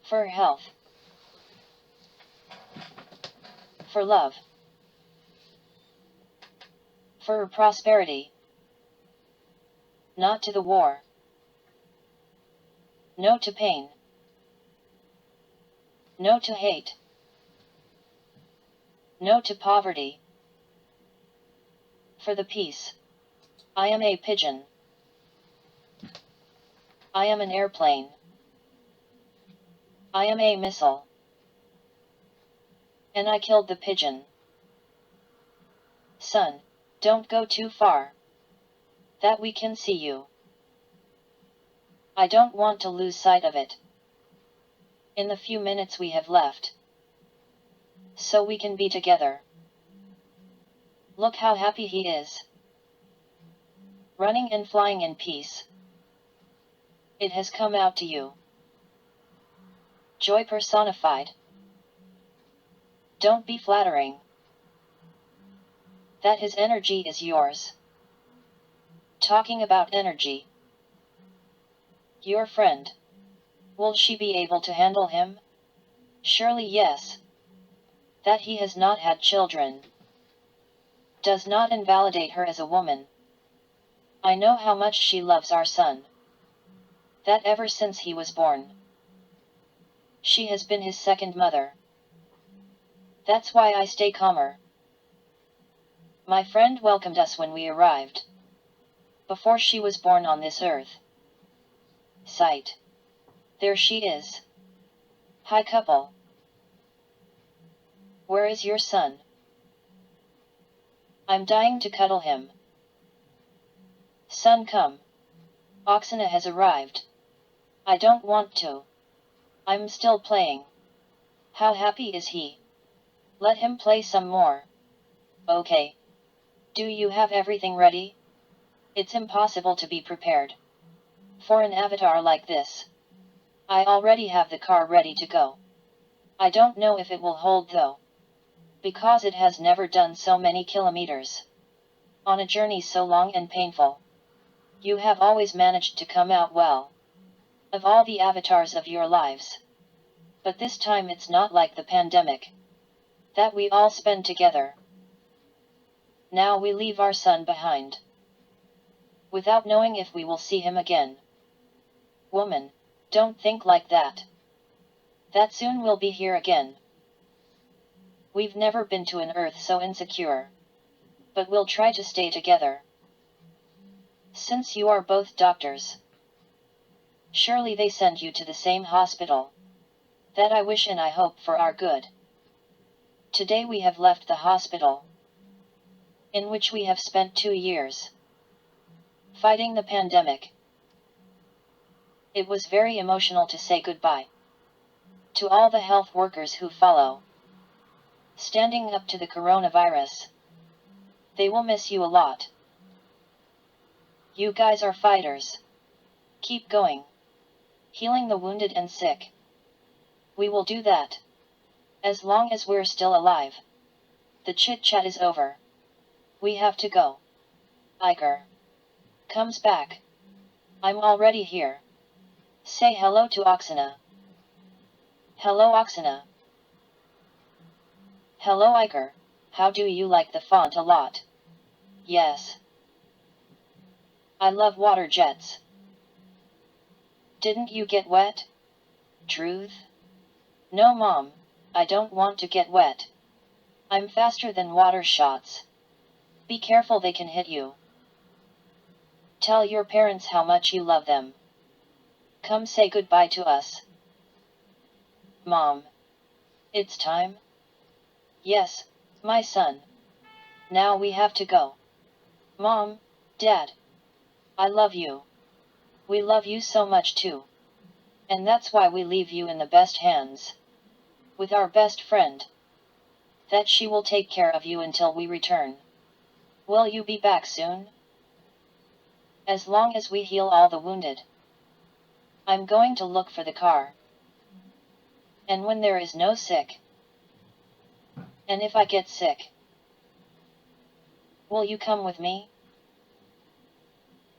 For health. For love. For prosperity. Not to the war. No to pain. No to hate. No to poverty. For the peace. I am a pigeon. I am an airplane. I am a missile. And I killed the pigeon. Son, don't go too far. That we can see you. I don't want to lose sight of it. In the few minutes we have left. So we can be together. Look how happy he is. Running and flying in peace. It has come out to you. Joy personified. Don't be flattering. That his energy is yours. Talking about energy. Your friend. Will she be able to handle him? Surely yes. That he has not had children does not invalidate her as a woman. I know how much she loves our son. That ever since he was born. She has been his second mother. That's why I stay calmer. My friend welcomed us when we arrived. Before she was born on this earth. Sight. There she is. Hi couple. Where is your son? I'm dying to cuddle him. Son, come. Oksana has arrived. I don't want to. I'm still playing. How happy is he? Let him play some more. Okay. Do you have everything ready? It's impossible to be prepared for an avatar like this. I already have the car ready to go. I don't know if it will hold though. Because it has never done so many kilometers. On a journey so long and painful. You have always managed to come out well. Of all the avatars of your lives. But this time it's not like the pandemic. That we all spend together. Now we leave our son behind. Without knowing if we will see him again. Woman, don't think like that. That soon we'll be here again. We've never been to an earth so insecure. But we'll try to stay together. Since you are both doctors. Surely they send you to the same hospital. That I wish and I hope for our good. Today we have left the hospital. In which we have spent 2 years. Fighting the pandemic. It was very emotional to say goodbye. To all the health workers who follow. Standing up to the coronavirus. They will miss you a lot. You guys are fighters. Keep going. Healing the wounded and sick. We will do that. As long as we're still alive. The chit-chat is over. We have to go. Iker. Comes back. I'm already here. Say hello to Oksana. Hello Oksana. Hello Iker. How do you like the font a lot? Yes. I love water jets. Didn't you get wet? Truth? No mom, I don't want to get wet. I'm faster than water shots. Be careful, they can hit you. Tell your parents how much you love them. Come say goodbye to us. Mom. It's time? Yes, my son. Now we have to go. Mom, Dad. I love you. We love you so much too. And that's why we leave you in the best hands. With our best friend. That she will take care of you until we return. Will you be back soon? As long as we heal all the wounded. I'm going to look for the car. And when there is no sick. And if I get sick. Will you come with me?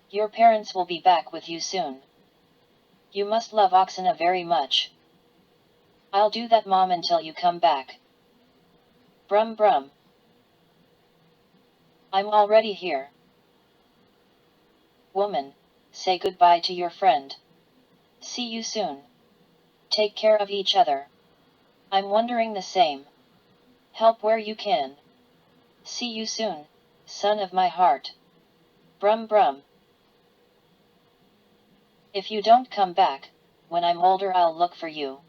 Your parents will be back with you soon. You must love Oksana very much. I'll do that, Mom, until you come back. Brum brum. I'm already here. Woman, say goodbye to your friend. See you soon. Take care of each other. I'm wondering the same. Help where you can. See you soon, son of my heart. Brum brum. If you don't come back, when I'm older I'll look for you.